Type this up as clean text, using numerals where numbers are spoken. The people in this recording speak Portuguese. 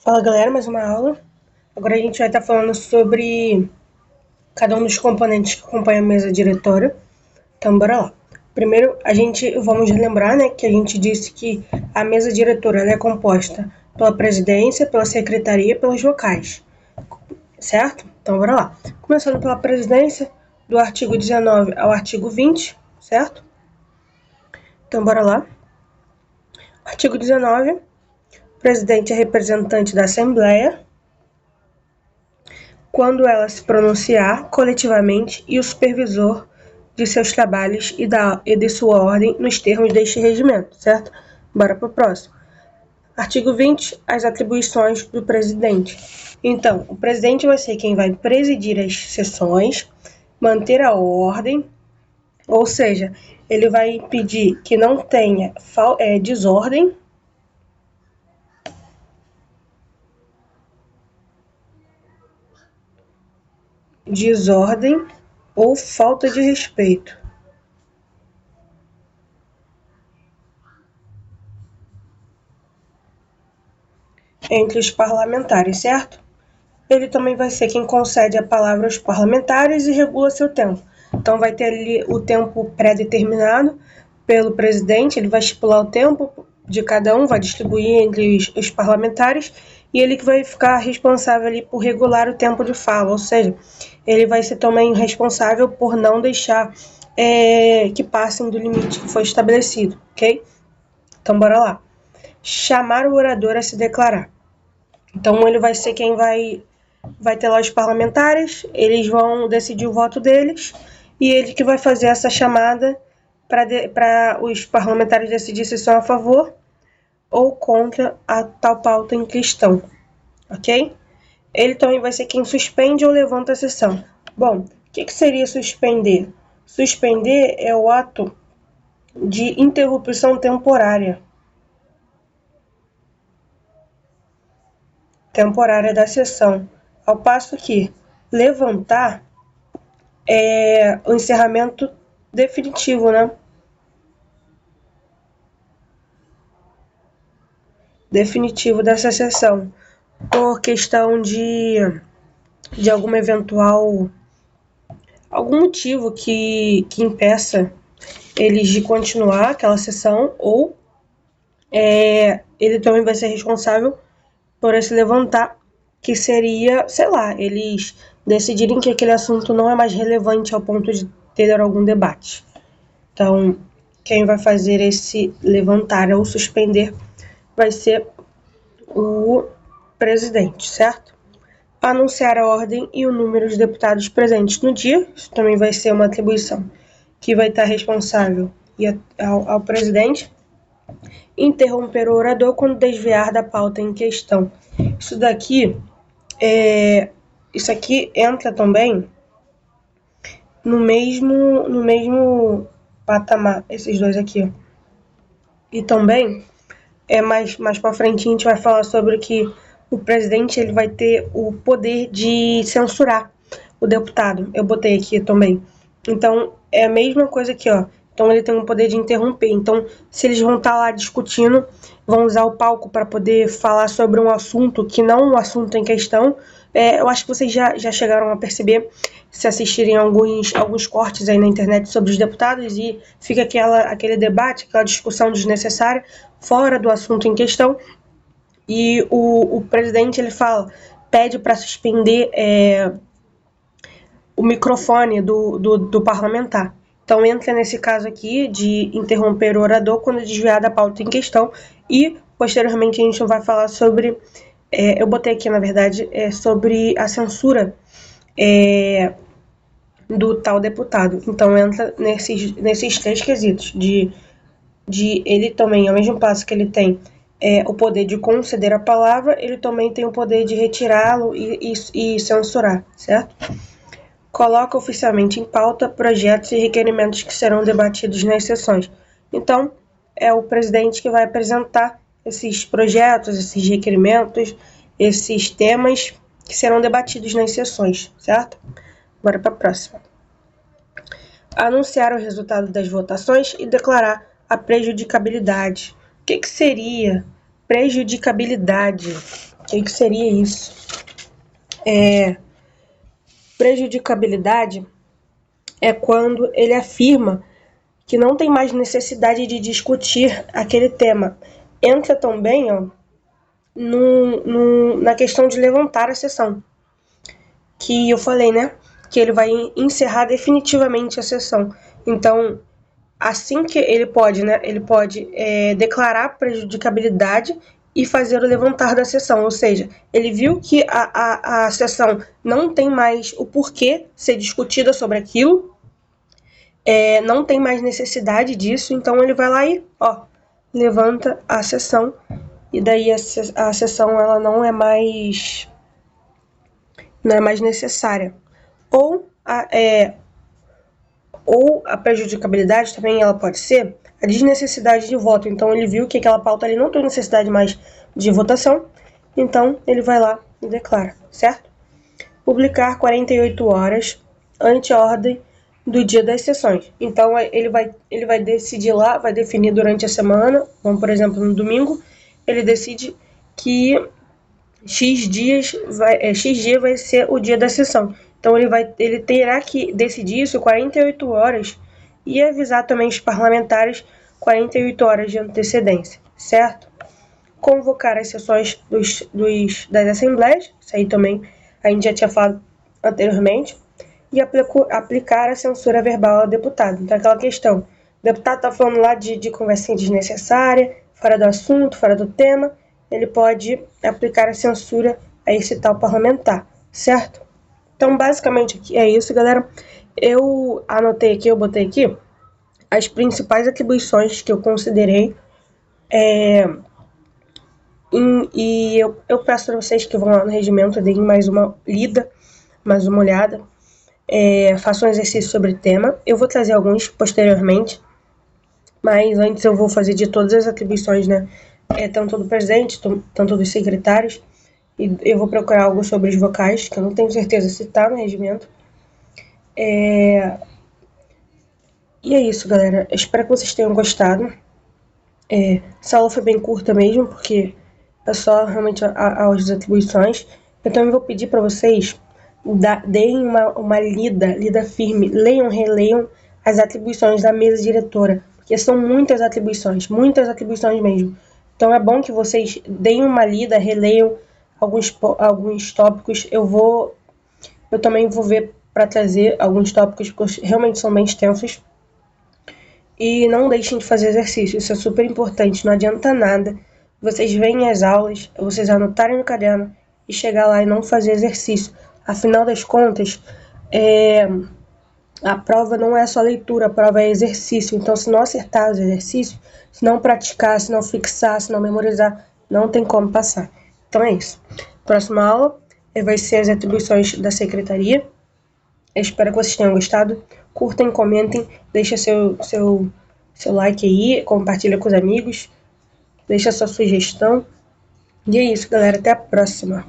Fala galera, mais uma aula. Agora a gente vai estar falando sobre cada um dos componentes que acompanham a mesa diretora. Então bora lá. Primeiro vamos relembrar, né, que a gente disse que a mesa diretora ela é composta pela presidência, pela secretaria e pelos vocais, certo? Então bora lá. Começando pela presidência, do artigo 19 ao artigo 20, certo? Então bora lá. Artigo 19. O presidente é representante da Assembleia quando ela se pronunciar coletivamente e o supervisor de seus trabalhos e de sua ordem nos termos deste regimento, certo? Bora para o próximo. Artigo 20. As atribuições do presidente. Então, o presidente vai ser quem vai presidir as sessões, manter a ordem, ou seja, ele vai impedir que não tenha desordem, ou falta de respeito. Entre os parlamentares, certo? Ele também vai ser quem concede a palavra aos parlamentares e regula seu tempo. Então vai ter ali o tempo pré-determinado pelo presidente, ele vai estipular o tempo de cada um, vai distribuir entre os parlamentares e ele que vai ficar responsável ali por regular o tempo de fala, ou seja, ele vai ser também responsável por não deixar que passem do limite que foi estabelecido, ok? Então bora lá. Chamar o orador a se declarar. Então ele vai ser quem vai ter lá os parlamentares, eles vão decidir o voto deles e ele que vai fazer essa chamada para os parlamentares decidir se são a favor ou contra a tal pauta em questão, ok? Ele também vai ser quem suspende ou levanta a sessão. Bom, o que seria suspender? Suspender é o ato de interrupção temporária da sessão, ao passo que levantar é o encerramento definitivo, né? Definitivo dessa sessão, por questão de algum motivo que impeça eles de continuar aquela sessão, ou ele também vai ser responsável por esse levantar, que seria, sei lá, eles decidirem que aquele assunto não é mais relevante ao ponto de ter algum debate. Então, quem vai fazer esse levantar ou suspender vai ser o presidente, certo? Anunciar a ordem e o número de deputados presentes no dia, isso também vai ser uma atribuição que vai estar responsável ao presidente. Interromper o orador quando desviar da pauta em questão. Isso aqui entra também no mesmo patamar, esses dois aqui, ó. E também mais para frente a gente vai falar sobre que o presidente ele vai ter o poder de censurar o deputado. Eu botei aqui também. Então é a mesma coisa aqui, ó. Então ele tem o poder de interromper. Então se eles vão estar lá discutindo, vão usar o palco para poder falar sobre um assunto que não o assunto em questão, eu acho que vocês já chegaram a perceber, se assistirem alguns cortes aí na internet sobre os deputados, e fica aquele debate, aquela discussão desnecessária, fora do assunto em questão, e o presidente ele pede para suspender o microfone do parlamentar. Então entra nesse caso aqui de interromper o orador quando desviar da pauta em questão, e posteriormente a gente vai falar sobre, eu botei aqui na verdade, sobre a censura do tal deputado. Então entra nesses três quesitos, de ele também, ao mesmo passo que ele tem o poder de conceder a palavra, ele também tem o poder de retirá-lo e censurar, certo? Coloca oficialmente em pauta projetos e requerimentos que serão debatidos nas sessões. Então, é o presidente que vai apresentar esses projetos, esses requerimentos, esses temas que serão debatidos nas sessões, certo? Bora para a próxima. Anunciar o resultado das votações e declarar a prejudicabilidade. O que seria prejudicabilidade? que seria isso? Prejudicabilidade é quando ele afirma que não tem mais necessidade de discutir aquele tema. Entra também na questão de levantar a sessão, que eu falei, né? Que ele vai encerrar definitivamente a sessão. Então, assim que ele pode, né? Ele pode declarar prejudicabilidade e fazer o levantar da sessão, ou seja, ele viu que a sessão não tem mais o porquê ser discutida sobre aquilo, não tem mais necessidade disso, então ele vai lá e levanta a sessão, e daí a sessão ela não é mais necessária. Ou a prejudicabilidade também ela pode ser a desnecessidade de voto. Então ele viu que aquela pauta ali não tem necessidade mais de votação, então ele vai lá e declara, certo? Publicar 48 horas ante a ordem do dia das sessões. Então ele vai decidir lá, vai definir durante a semana, como por exemplo no domingo, ele decide que X dia vai ser o dia da sessão. Então ele terá que decidir isso 48 horas e avisar também os parlamentares 48 horas de antecedência, certo? Convocar as sessões das assembleias, isso aí também a gente já tinha falado anteriormente, e aplicar a censura verbal ao deputado. Então aquela questão, o deputado está falando lá de conversinha desnecessária, fora do assunto, fora do tema, ele pode aplicar a censura a esse tal parlamentar, certo? Então, basicamente, é isso, galera. Eu anotei aqui, eu botei aqui as principais atribuições que eu considerei. E eu peço para vocês que vão lá no regimento, deem mais uma lida, mais uma olhada. Façam um exercício sobre o tema. Eu vou trazer alguns posteriormente, mas antes eu vou fazer de todas as atribuições, né? Tanto do presidente, tanto dos secretários. E eu vou procurar algo sobre os vocais, que eu não tenho certeza se tá no regimento. E é isso, galera. Eu espero que vocês tenham gostado. Essa aula foi bem curta mesmo, porque é só realmente as atribuições. Eu também vou pedir para vocês deem uma lida firme, leiam, releiam as atribuições da mesa diretora, porque são muitas atribuições mesmo. Então é bom que vocês deem uma lida, releiam alguns tópicos. Eu também vou ver para trazer alguns tópicos, porque realmente são bem extensos. E não deixem de fazer exercício, isso é super importante, não adianta nada vocês verem as aulas, vocês anotarem no caderno e chegar lá e não fazer exercício. Afinal das contas, a prova não é só leitura, a prova é exercício. Então, se não acertar os exercícios, se não praticar, se não fixar, se não memorizar, não tem como passar. Então é isso. Próxima aula vai ser as atribuições da secretaria. Eu espero que vocês tenham gostado. Curtem, comentem, deixa seu like aí, compartilha com os amigos, deixa sua sugestão. E é isso, galera. Até a próxima.